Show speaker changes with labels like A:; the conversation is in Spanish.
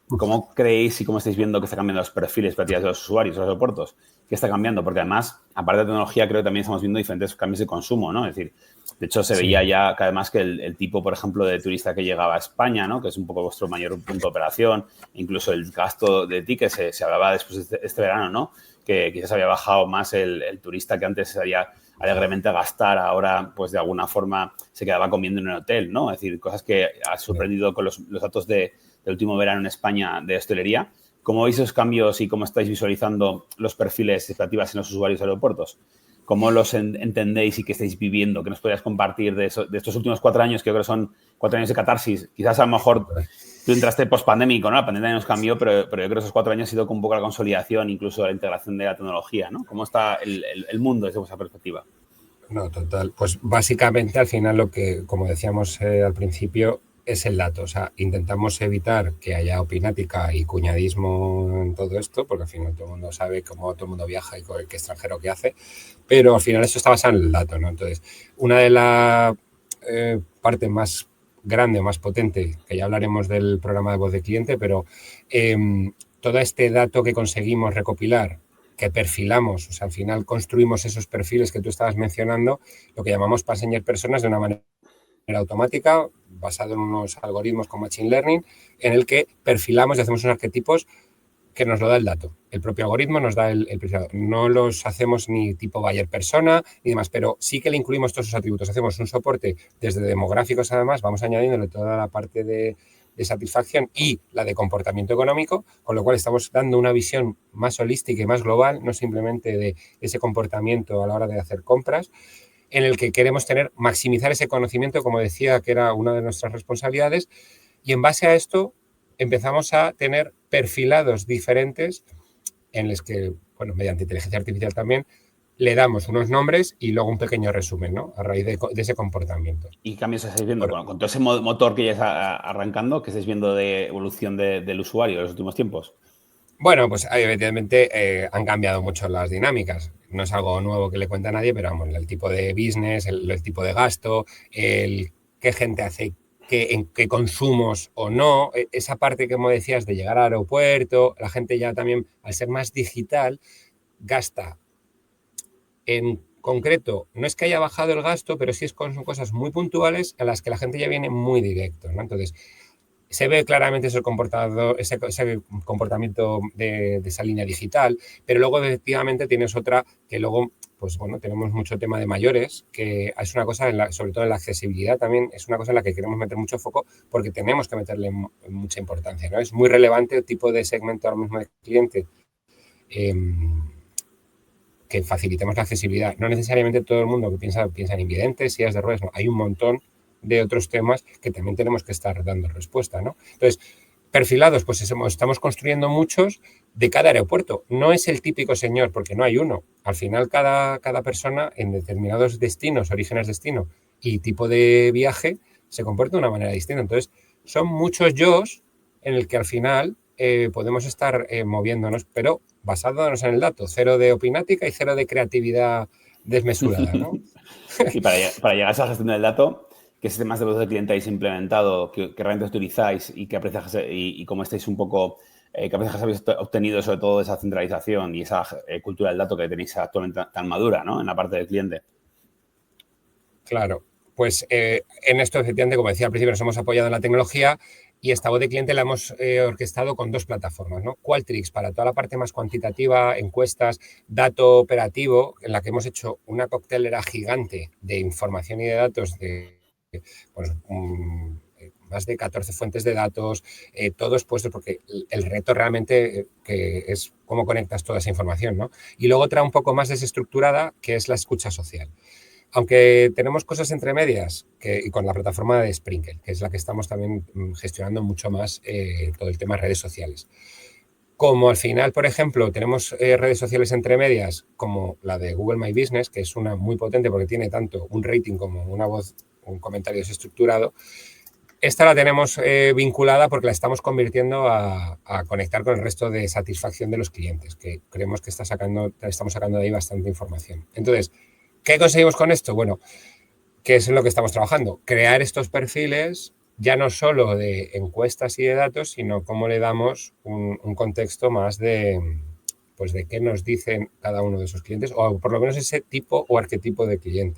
A: ¿Cómo creéis y cómo estáis viendo que está cambiando los perfiles de los usuarios de los aeropuertos? ¿Qué está cambiando? Porque además, aparte de tecnología, creo que también estamos viendo diferentes cambios de consumo, ¿no? Es decir, de hecho, se veía ya cada vez más que el tipo, por ejemplo, de turista que llegaba a España, ¿no? Que es un poco vuestro mayor punto de operación, incluso el gasto de tickets, se hablaba después de este verano, ¿no? Que quizás había bajado más el turista que antes salía alegremente a gastar, ahora, pues de alguna forma se quedaba comiendo en el hotel, ¿no? Es decir, cosas que ha sorprendido con los datos del último verano en España de hostelería. ¿Cómo veis esos cambios y cómo estáis visualizando los perfiles de expectativas en los usuarios de aeropuertos? ¿Cómo los entendéis y qué estáis viviendo? ¿Qué nos podrías compartir de estos últimos 4 años, que yo creo que son 4 años de catarsis? Quizás a lo mejor tú entraste post-pandémico, ¿no? La pandemia nos cambió, pero yo creo que esos 4 años ha sido con un poco la consolidación, incluso la integración de la tecnología, ¿no? ¿Cómo está el mundo desde vuestra perspectiva?
B: No, total. Pues básicamente al final lo que, como decíamos al principio, es el dato. O sea, intentamos evitar que haya opinática y cuñadismo en todo esto, porque al final todo el mundo sabe cómo todo el mundo viaja y qué extranjero que hace, pero al final esto está basado en el dato, ¿no? Entonces, una de las partes más grande o más potente, que ya hablaremos del programa de voz de cliente, pero todo este dato que conseguimos recopilar, que perfilamos, o sea, al final construimos esos perfiles que tú estabas mencionando, lo que llamamos passenger personas, de una manera automática, basado en unos algoritmos con Machine Learning, en el que perfilamos y hacemos unos arquetipos que nos lo da el dato. El propio algoritmo nos da el perfilado. No los hacemos ni tipo buyer persona ni demás, pero sí que le incluimos todos esos atributos. Hacemos un soporte desde demográficos, además, vamos añadiéndole toda la parte de satisfacción y la de comportamiento económico, con lo cual estamos dando una visión más holística y más global, no simplemente de ese comportamiento a la hora de hacer compras, en el que queremos maximizar ese conocimiento, como decía, que era una de nuestras responsabilidades, y en base a esto empezamos a tener perfilados diferentes en los que, bueno, mediante inteligencia artificial también, le damos unos nombres y luego un pequeño resumen, ¿no? A raíz de ese comportamiento.
A: ¿Y qué cambios estáis viendo con todo ese motor que ya está arrancando? ¿Qué estáis viendo de evolución del usuario en los últimos tiempos?
B: Bueno, pues evidentemente han cambiado mucho las dinámicas. No es algo nuevo que le cuente a nadie, pero vamos, el tipo de business, el tipo de gasto, el qué gente hace en qué consumos o no, esa parte que, como decías, de llegar al aeropuerto, la gente ya también, al ser más digital, gasta en concreto. No es que haya bajado el gasto, pero sí son cosas muy puntuales a las que la gente ya viene muy directo, ¿no? Entonces, se ve claramente ese comportamiento de esa línea digital, pero luego efectivamente tienes otra que luego, pues bueno, tenemos mucho tema de mayores, que es una cosa, sobre todo en la accesibilidad también, es una cosa en la que queremos meter mucho foco porque tenemos que meterle mucha importancia, ¿no? Es muy relevante el tipo de segmento ahora mismo de cliente que facilitemos la accesibilidad. No necesariamente todo el mundo que piensa en invidentes, sillas de ruedas, no, hay un montón de otros temas que también tenemos que estar dando respuesta, ¿no? Entonces, perfilados, pues estamos construyendo muchos de cada aeropuerto. No es el típico señor, porque no hay uno. Al final, cada persona en determinados destinos, orígenes destino y tipo de viaje, se comporta de una manera distinta. Entonces, son muchos yo's en el que al final podemos estar moviéndonos, pero basándonos en el dato. 0 de opinática y 0 de creatividad desmesurada, ¿no?
A: Y para llegar a esa gestión del dato, ¿qué sistemas de voz del cliente habéis implementado? ¿Qué herramientas utilizáis? ¿Y qué aprendizajes y cómo estáis un poco, qué aprendizajes habéis obtenido sobre todo de esa centralización y esa cultura del dato que tenéis actualmente tan madura, ¿no? En la parte del cliente.
B: Claro, pues en esto efectivamente, como decía al principio, nos hemos apoyado en la tecnología y esta voz de cliente la hemos orquestado con 2 plataformas, ¿no? Qualtrics para toda la parte más cuantitativa, encuestas, dato operativo, en la que hemos hecho una coctelera gigante de información y de datos de pues, más de 14 fuentes de datos, todos puestos, porque el reto realmente que es cómo conectas toda esa información, ¿no? Y luego otra un poco más desestructurada, que es la escucha social. Aunque tenemos cosas entre medias y con la plataforma de Sprinkle, que es la que estamos también gestionando mucho más todo el tema de redes sociales. Como al final, por ejemplo, tenemos redes sociales entre medias como la de Google My Business, que es una muy potente porque tiene tanto un rating como una voz, un comentario desestructurado, esta la tenemos vinculada porque la estamos convirtiendo a conectar con el resto de satisfacción de los clientes, que creemos que estamos sacando de ahí bastante información. Entonces, ¿qué conseguimos con esto? Bueno, ¿qué es en lo que estamos trabajando? Crear estos perfiles ya no solo de encuestas y de datos, sino cómo le damos un contexto más pues de qué nos dicen cada uno de esos clientes, o por lo menos ese tipo o arquetipo de cliente.